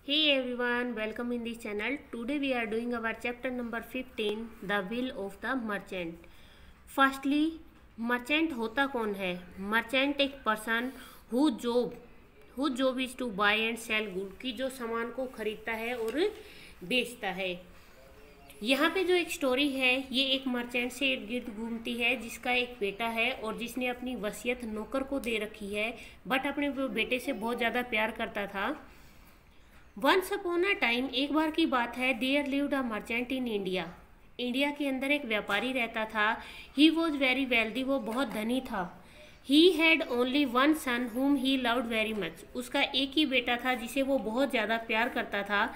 Hey everyone, welcome in this channel. Today we are doing our chapter number 15, The Will of the Merchant. Firstly, merchant होता कौन है? Merchant एक person whose job is to buy and sell good, की जो सामान को खरीदता है और बेचता है। यहाँ पे जो एक स्टोरी है ये एक मर्चेंट से इर्द गिर्द घूमती है जिसका एक बेटा है और जिसने अपनी वसीयत नौकर को दे रखी है, बट अपने बेटे से बहुत ज़्यादा प्यार करता था। वंस अपॉन अ टाइम, एक बार की बात है, there lived a merchant in India. India के अंदर एक व्यापारी रहता था। ही वॉज वेरी वेल्दी, वो बहुत धनी था। ही हैड ओनली वन सन हुम ही लव्ड वेरी मच। उसका एक ही बेटा था जिसे वो बहुत ज़्यादा प्यार करता था।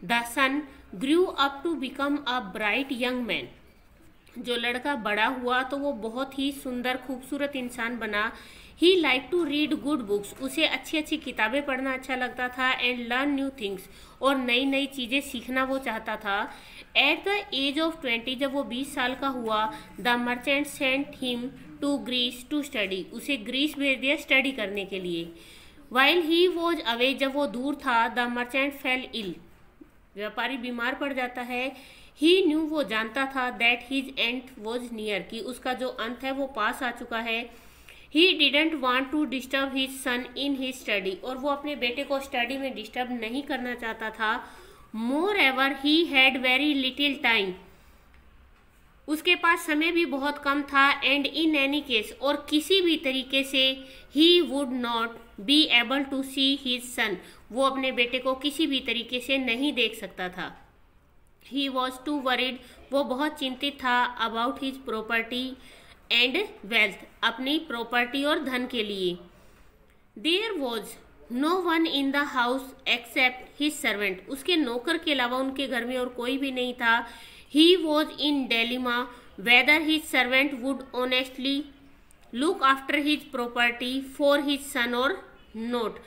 The son grew up to become a bright young man. जो लड़का बड़ा हुआ तो वो बहुत ही सुंदर खूबसूरत इंसान बना। He like to read good books, उसे अच्छी अच्छी किताबें पढ़ना अच्छा लगता था। एंड लर्न न्यू थिंग्स, और नई नई चीज़ें सीखना वो चाहता था। एट द एज ऑफ 20, जब वो 20 साल का हुआ, the merchant sent him to Greece to study. उसे ग्रीस भेज दिया स्टडी करने के लिए। वाइल ही वॉज अवे, जब वो दूर था, द मर्चेंट फेल इल, व्यापारी बीमार पड़ जाता है। ही न्यू, वो जानता था, that his and was near, कि उसका जो अंत है वो पास आ चुका है। He didn't want to disturb his son in his study, और वो अपने बेटे को स्टडी में डिस्टर्ब नहीं करना चाहता था। Moreover he had very little time, उसके पास समय भी बहुत कम था। एंड इन एनी केस, और किसी भी तरीके से, he would not be able to see his son, वो अपने बेटे को किसी भी तरीके से नहीं देख सकता था। ही वॉज टू वरीड, वो बहुत चिंतित था। About his property and wealth, अपनी प्रॉपर्टी और धन के लिए। There was no one in the house except his servant, उसके नौकर के अलावा उनके घर में और कोई भी नहीं था। He was in dilemma whether his servant would honestly look after his property for his son और नोट।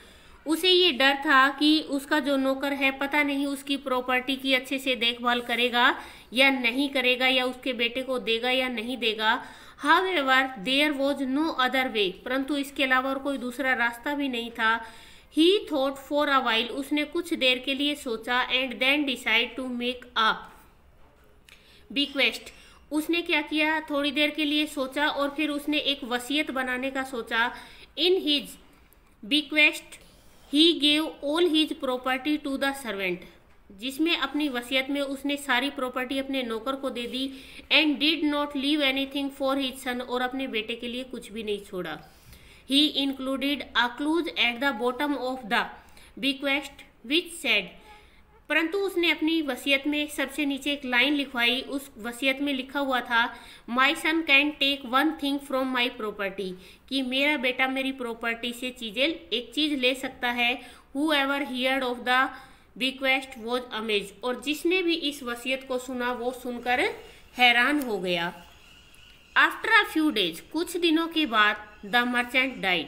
उसे ये डर था कि उसका जो नौकर है पता नहीं उसकी प्रॉपर्टी की अच्छे से देखभाल करेगा या नहीं करेगा, या उसके बेटे को देगा या नहीं देगा। However there was no other way, परंतु इसके अलावा और कोई दूसरा रास्ता भी नहीं था। He thought for a while, उसने कुछ देर के लिए सोचा। And then decide to make a bequest, उसने क्या किया, थोड़ी देर के लिए सोचा और फिर उसने एक वसीयत बनाने का सोचा। In his bequest he gave all his property to the servant, जिसमें अपनी वसीयत में उसने सारी प्रॉपर्टी अपने नौकर को दे दी। And did not leave anything for his son, और अपने बेटे के लिए कुछ भी नहीं छोड़ा। He included a clause at the bottom of the bequest which said, परंतु उसने अपनी वसीयत में सबसे नीचे एक लाइन लिखवाई। उस वसीयत में लिखा हुआ था, my son can take one thing from my property, कि मेरा बेटा मेरी प्रॉपर्टी से एक चीज ले सकता है। Who ever heard of the bequest was amaze, और जिसने भी इस वसीयत को सुना वो सुनकर हैरान हो गया। आफ्टर अ फ्यू डेज, कुछ दिनों के बाद, द मर्चेंट डाइड,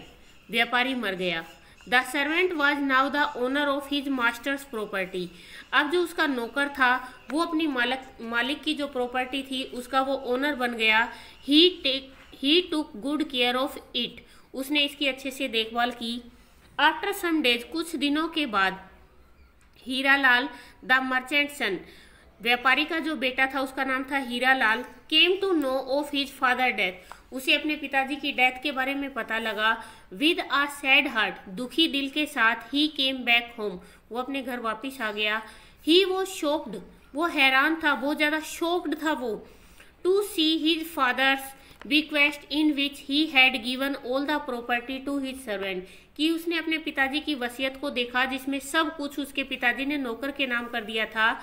व्यापारी मर गया। The servant was now the owner of his masters property, अब जो उसका नौकर था वो अपनी मालिक की जो प्रॉपर्टी थी उसका वो ओनर बन गया। He took good care of it, उसने इसकी अच्छे से देखभाल की। आफ्टर सम डेज, कुछ दिनों के बाद, हीरालाल द मर्चेंट सन, व्यापारी का जो बेटा था उसका नाम था Hiralal, came to know of his father death, उसे अपने पिताजी की डेथ के बारे में पता लगा। विद आ सैड हार्ट, दुखी दिल के साथ, ही केम बैक होम, वो अपने घर वापिस आ गया। ही वॉज शॉक्ड, वो हैरान था, बहुत ज्यादा शॉक्ड था वो, to see his father's bequest in which he had given all the property to his servant, कि उसने अपने पिताजी की वसीयत को देखा जिसमें सब कुछ उसके पिताजी ने नौकर के नाम कर दिया था।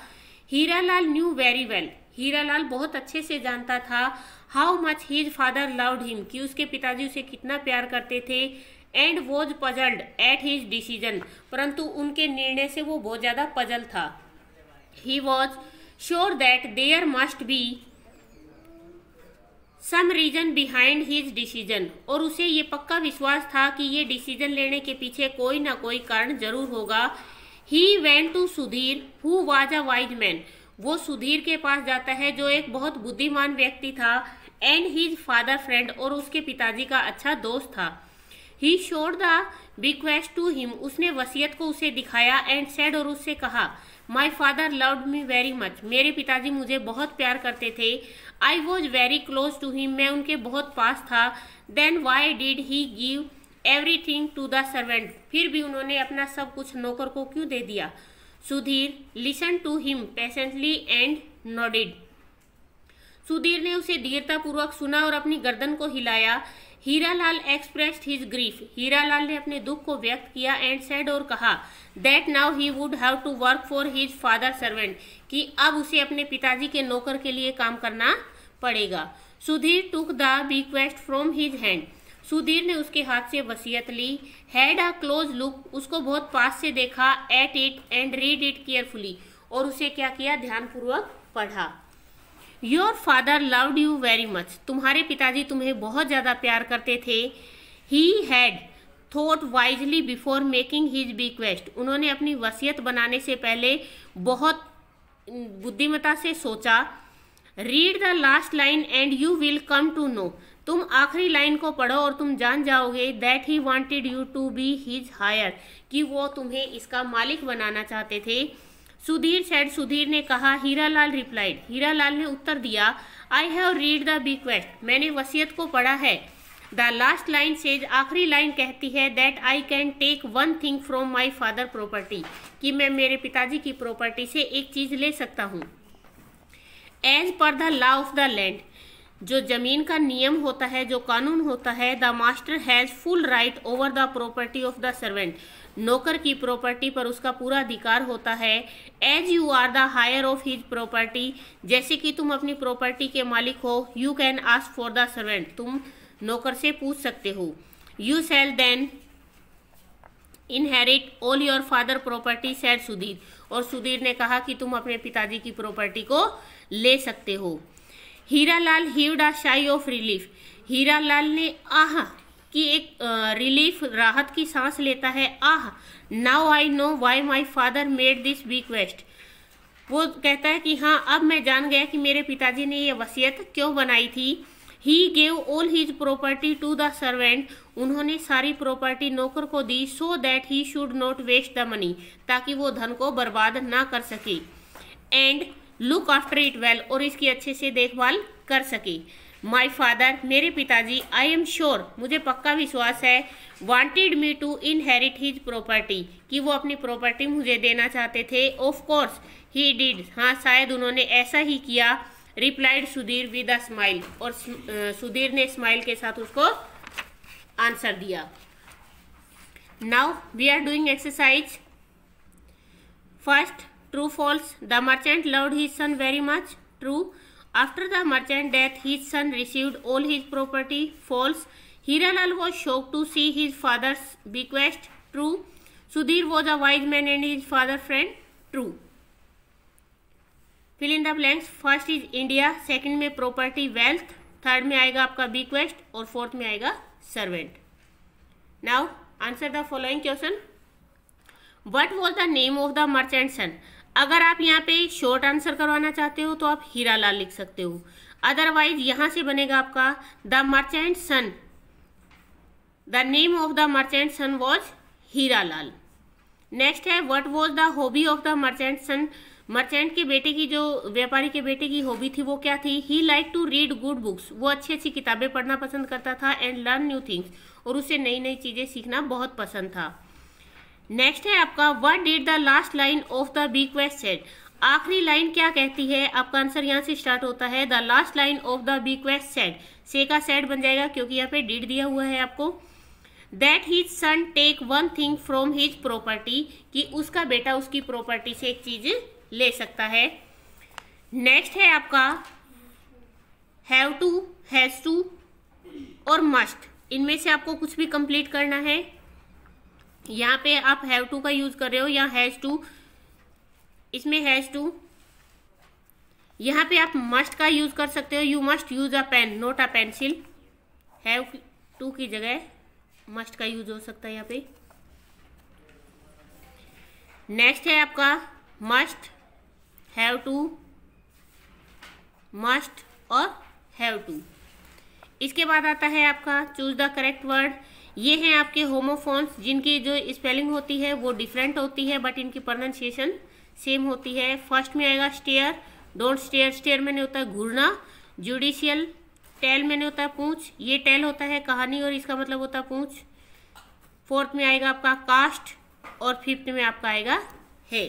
Hiralal knew very well, Hiralal बहुत अच्छे से जानता था, how much his father loved him, कि उसके पिताजी उसे कितना प्यार करते थे। And was puzzled at his decision, परंतु उनके निर्णय से वो बहुत ज्यादा पजल था। He was sure that there must be some reason behind his decision, और उसे ये पक्का विश्वास था कि ये डिसीजन लेने के पीछे कोई ना कोई कारण जरूर होगा। He went to Sudhir who was a wise man, वो सुधीर के पास जाता है जो एक बहुत बुद्धिमान व्यक्ति था। एंड हिज फादर फ्रेंड, और उसके पिताजी का अच्छा दोस्त था। He showed the bequest to him, उसने वसीयत को उसे दिखाया, and said, और उससे कहा, My father loved me very much, मेरे पिताजी मुझे बहुत प्यार करते थे, I was very close to him, मैं उनके बहुत पास था, then why did he give everything to the servant, फिर भी उन्होंने अपना सब कुछ नौकर को क्यों दे दिया? Sudhir listened to him patiently and nodded, Sudhir ने उसे धीरतापूर्वक सुना और अपनी गर्दन को हिलाया। Hiralal expressed his grief, Hiralal ने अपने दुख को व्यक्त किया, एंड सेड, और कहा, that now he would have to work for his father servant, कि अब उसे अपने पिताजी के नौकर के लिए काम करना पड़ेगा। Sudhir took the bequest from his hand, Sudhir ने उसके हाथ से वसीयत ली। हैड अ क्लोज लुक, उसको बहुत पास से देखा। At it and read it carefully, और उसे क्या किया? ध्यानपूर्वक पढ़ा। Your father loved you very much, तुम्हारे पिताजी तुम्हें बहुत ज़्यादा प्यार करते थे। He had thought wisely before making his bequest, उन्होंने अपनी वसीयत बनाने से पहले बहुत बुद्धिमता से सोचा। Read the last line and you will come to know, तुम आखिरी लाइन को पढ़ो और तुम जान जाओगे। That he wanted you to be his heir, कि वो तुम्हें इसका मालिक बनाना चाहते थे। सुधीर सेड, सुधीर ने कहा। हीरालाल रिप्लाइड, हीरालाल ने उत्तर दिया, I have read the bequest, मैंने वसीयत को पढ़ा है। द लास्ट लाइन सेज, आखिरी लाइन कहती है, that I can take one thing from my father property, कि मैं मेरे पिताजी की प्रॉपर्टी से एक चीज ले सकता हूँ। As per the law of the land, जो जमीन का नियम होता है, जो कानून होता है, the master has full right over the property of the servant, नौकर की प्रॉपर्टी पर उसका पूरा अधिकार होता है। As you are the heir of his property, जैसे कि तुम अपनी प्रॉपर्टी के मालिक हो। You can ask for the servant, तुम नौकर से पूछ सकते हो। You shall then inherit all your father property, said Sudhir, और सुधीर ने कहा कि तुम अपने पिताजी की प्रॉपर्टी को ले सकते हो। हीरालाल हीव्ड अ साई ऑफ रिलीफ, हीरालाल ने आह की एक रिलीफ, राहत की सांस लेता है। Ah, now I know why my father made this bequest, वो कहता है कि हाँ, अब मैं जान गया कि मेरे पिताजी ने ये वसीयत क्यों बनाई थी। He gave all his property to the servant, उन्होंने सारी प्रॉपर्टी नौकर को दी। So that he should not waste the money, ताकि वो धन को बर्बाद ना कर सके। And look after it well, और इसकी अच्छे से देखभाल कर सके। माई फादर, मेरे पिताजी, आई एम श्योर, मुझे पक्का विश्वास है, wanted me to inherit his property, कि वो अपनी प्रॉपर्टी मुझे देना चाहते थे। ऑफ कोर्स ही डिड, हाँ शायद उन्होंने ऐसा ही किया। Replied Sudhir with a smile, और सुधीर ने स्माइल के साथ उसको आंसर दिया। Now we are doing exercise first, true false. The merchant loved his son very much, true. After the merchant death, his son received all his property, false. Hiralal was shocked to see his father's bequest, true. Sudhir was a wise man and his father friend, true. Fill in the blanks. First is India, second में property wealth, third में आएगा आपका bequest और fourth में आएगा servant. Now answer the following question. What was the name of the merchant's son? अगर आप यहाँ पे शॉर्ट आंसर करवाना चाहते हो तो आप हीरालाल लिख सकते हो, अदरवाइज यहाँ से बनेगा आपका the merchant son, the name of the merchant son was Hiralal. Next है what was the hobby of the merchant son, merchant के बेटे की, जो व्यापारी के बेटे की हॉबी थी वो क्या थी? He like to read good books, वो अच्छी अच्छी किताबें पढ़ना पसंद करता था। एंड लर्न न्यू थिंग्स, और उसे नई नई चीजें सीखना बहुत पसंद था। नेक्स्ट है आपका what did the last line of the bequest said, आखिरी लाइन क्या कहती है? आपका आंसर यहाँ से स्टार्ट होता है the last line of the bequest said, से का सेड बन जाएगा क्योंकि यहाँ पे डिड दिया हुआ है आपको। That his son take one thing from his property, कि उसका बेटा उसकी प्रॉपर्टी से एक चीज ले सकता है। नेक्स्ट है आपका हैव टू, हैज टू और मस्ट, इनमें से आपको कुछ भी कंप्लीट करना है। यहाँ पे आप हैव टू का यूज कर रहे हो या हैज टू, इसमें हैज टू, यहाँ पे आप मस्ट का यूज कर सकते हो। You must use a pen not a pencil, have to की जगह मस्ट का यूज हो सकता है यहाँ पे। नेक्स्ट है आपका मस्ट, हैव टू, मस्ट और हैव टू। इसके बाद आता है आपका चूज द करेक्ट वर्ड। ये हैं आपके होमोफोन्स, जिनकी जो स्पेलिंग होती है वो डिफरेंट होती है बट इनकी प्रोनाउंसिएशन सेम होती है। फर्स्ट में आएगा स्टेयर, डोंट स्टेयर, स्टेयर मैंने होता है घूरना। जुडिशियल, टेल मैंने होता है पूंछ, ये टेल होता है कहानी और इसका मतलब होता है पूंछ। फोर्थ में आएगा आपका कास्ट और फिफ्थ में आपका आएगा है।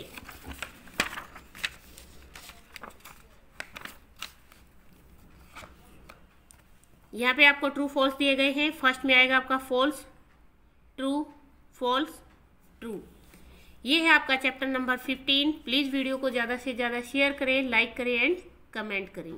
यहाँ पे आपको ट्रू फॉल्स दिए गए हैं। फर्स्ट में आएगा आपका फॉल्स, ट्रू, फॉल्स, ट्रू। ये है आपका चैप्टर नंबर 15। प्लीज़ वीडियो को ज़्यादा से ज़्यादा शेयर करें, लाइक करें एंड कमेंट करें।